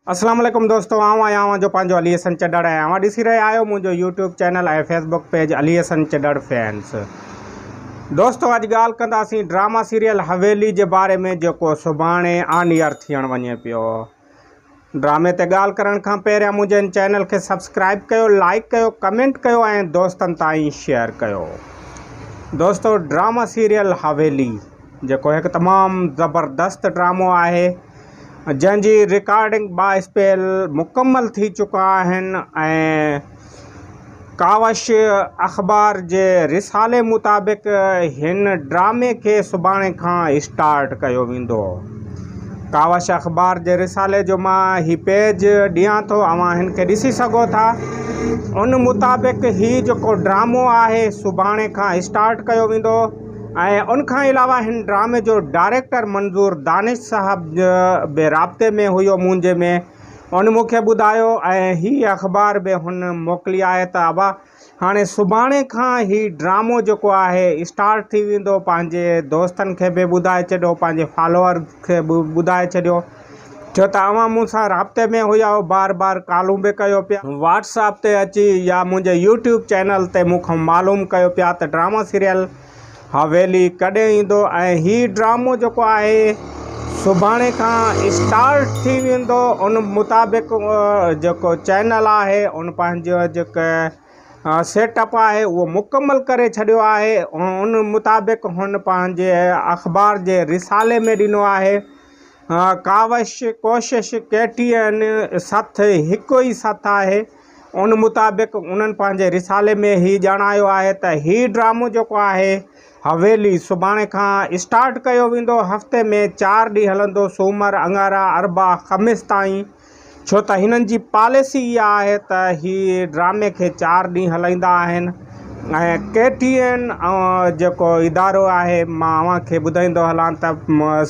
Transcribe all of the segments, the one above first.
अस्सलाम वालेकुम दोस्तों, आवां जो पंहिंजो अली हसन चॾड़ है। ॾिसी रहे आहियो मुंहिंजो यूट्यूब चैनल ऐं फेसबुक पेज अली हसन चॾड़ फैंस। दोस्तों अॼु ॻाल्हि कंदासीं ड्रामा सीरियल हवेली जे बारे में, जेको सुभाणे ऑन एयर थियण वञे पियो। ड्रामे ते ॻाल्हि करण खां पहिरियां मुंहिंजे चैनल खे सब्सक्राइब कयो, लाइक कयो, कमेंट कयो ऐं दोस्तनि ताईं शेयर कयो। दोस्तों ड्रामा सीरियल हवेली जेको हिकु तमामु ज़बरदस्त ड्रामो आहे, जंहिंजी रिकॉर्डिंग बास्पेल मुकम्मल थी चुका आहिनि ऐं कावश अख़बार जे रिसाले मुताबिक़ हिन ड्रामे खे सुभाणे खां स्टार्ट कयो वेंदो। कावश अख़बार जे रिसाले जो मां ही पेज ॾियां थो, अवां हिन खे ॾिसी सघो था। उन मुताबिक़ ही जेको ड्रामो आहे सुभाणे खां स्टार्ट कयो वेंदो ऐं उनखां अलावा हिन ड्रामे जो डायरेक्टर मंज़ूर दानिश साहब बि राब्ते में हुयो मुंहिंजे में। उन मूंखे ॿुधायो ऐं हीअ अख़बार बि हुन मोकिली आहे त अबा हाणे सुभाणे खां ही ड्रामो जेको आहे स्टार्ट थी वेंदो। पंहिंजे दोस्तनि खे बि ॿुधाए छॾियो, पंहिंजे फॉलोअर खे बि ॿुधाए छॾियो, छो त अवां मूंसां राब्ते में हुया, बार बार कॉलूं बि कयो पिया, व्हाट्सएप ते अची या मुंहिंजे यूट्यूब चैनल ते मूंखां मालूम कयो पिया त ड्रामा सीरियल हवेली कॾहिं ईंदो ऐं हीउ ड्रामो जेको आहे सुभाणे खां स्टार्ट थी वेंदो। उन मुताबिक़ जेको चैनल आहे उन पंहिंजो जेके सेटअप आहे उहो मुकम्मल करे छॾियो आहे। उन मुताबिक़ हुन पंहिंजे अख़बार जे रिसाले में ॾिनो आहे। कावश कोशिश KTN सथ हिकु ई सथ आहे। उन मुताबिक़ उन्हनि पंहिंजे रिसाले में ही ॼाणायो आहे त हीउ ड्रामो जेको आहे हवेली सुभाणे खां स्टार्ट कयो वेंदो। हफ़्ते में 4 ॾींहं हलंदो, सूमर, अंगारा, अरबा, ख़मीस ताईं, छो त हिननि जी पॉलिसी इहा आहे त ही ड्रामे खे 4 ॾींहं हलाईंदा आहिनि। ऐं KTN जेको इदारो आहे, मां अव्हांखे ॿुधाईंदो हलां त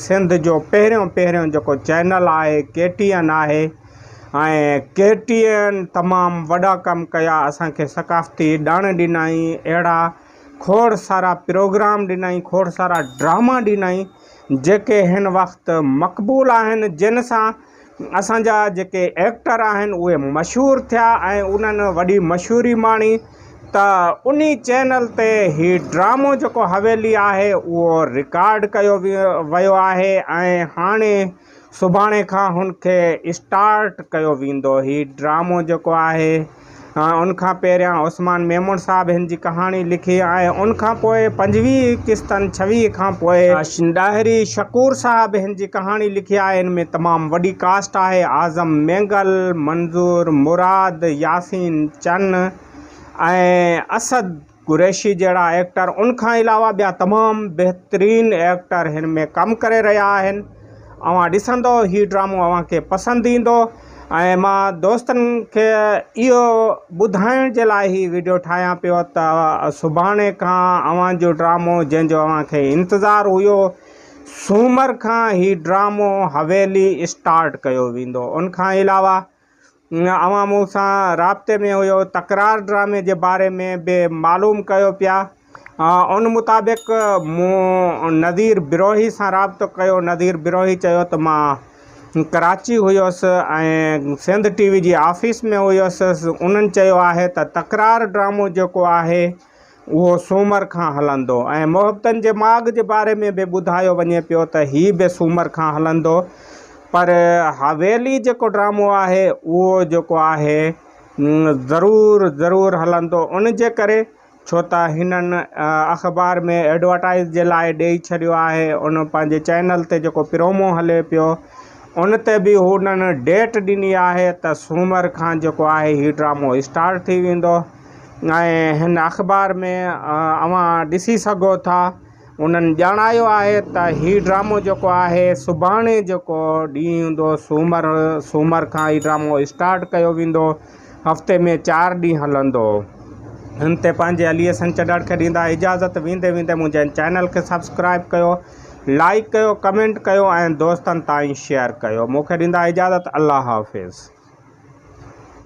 सिंध जो पहिरियों जेको चैनल आहे KTN आहे ऐं KTN तमामु वॾा कमु कया, असांखे सक़ाफ़ती ॾाण ॾिनई, अहिड़ा खोड़ सारा प्रोग्राम ॾिनई, खोड़ सारा ड्रामा ॾिनई जेके हिन वक़्तु मक़बूल आहिनि, जिन सां असांजा जेके एक्टर आहिनि उहे मशहूरु थिया ऐं उन्हनि वॾी मशहूरी माणी। त उन चैनल ते ही ड्रामो जेको हवेली आहे उहो रिकॉर्ड कयो वियो आहे ऐं हाणे सुभाणे खां हुनखे स्टार्ट कयो वेंदो। ही ड्रामो जेको आहे उनखां पहिरियां उस्मान मेमून साहब हिन जी कहाणी लिखी ऐं उनखां पोइ 25 किस्तनि 26 खां पोइ डाहिरी शकूर साहब हिन जी कहाणी लिखी आहे। हिन में तमामु वॾी कास्ट आहे। आज़म मेंगल, मंज़ूर मुराद, यासीन चन ऐं असद कुरैशी जहिड़ा एक्टर, उनखां अलावा ॿिया तमामु बहितरीन एक्टर हिन में कमु करे रहिया आहिनि। अवां ॾिसंदो ही ड्रामो अव्हांखे पसंदि ईंदो ऐं मां दोस्तनि खे इहो ॿुधाइण जे लाइ ही वीडियो ठाहियां पियो त सुभाणे खां अव्हांजो ड्रामो जंहिंजो अव्हांखे इंतज़ारु हुयो, सूमर खां ही ड्रामो हवेली स्टार्ट कयो वेंदो। उनखां अलावा अवां मूंसां राब्ते में हुयो, तकरार ड्रामे जे बारे में बि मालूम कयो पिया। उन मुताबिक़ मूं नदीर बिरोही सां राब्तो कयो। नदीर बिरोही चयो त मां कराची हुयुसि ऐं सिंध TV जी ऑफिस में हुयुसि। उन्हनि चयो आहे त तकरार ड्रामो जेको आहे उहो सूमर खां हलंदो ऐं मोहब्बतनि जे माॻ जे बारे में बि ॿुधायो वञे पियो त हीउ बि सूमर खां हलंदो। पर हवेली जेको ड्रामो आहे उहो जेको आहे ज़रूरु हलंदो। उन जे करे छो त हिननि अख़बार में एडवर्टाइज़ जे लाइ ॾेई छॾियो आहे। उन पंहिंजे चैनल ते जेको प्रोमो हले पियो उन ते बि हुननि डेट ॾिनी आहे त सूमर खां जेको आहे हीउ ड्रामो स्टार्ट थी वेंदो। ऐं हिन अख़बार में अवां ॾिसी सघो था, उन्हनि ॼाणायो आहे त हीउ ड्रामो जेको आहे सुभाणे जेको ॾींहुं हूंदो, सूमर खां हीउ ड्रामो स्टार्ट कयो वेंदो। हफ़्ते में 4 ॾींहं हलंदो। हिन ते पंहिंजे अली हसन चॾड़ खे ॾींदा इजाज़त। वेंदे मुंहिंजे चैनल खे सब्सक्राइब कयो, लाइक कयो, कमेंट कयो ऐं दोस्तनि ताईं शेयर कयो। मूंखे ॾींदा इजाज़त। अल्लाह हाफ़िज़।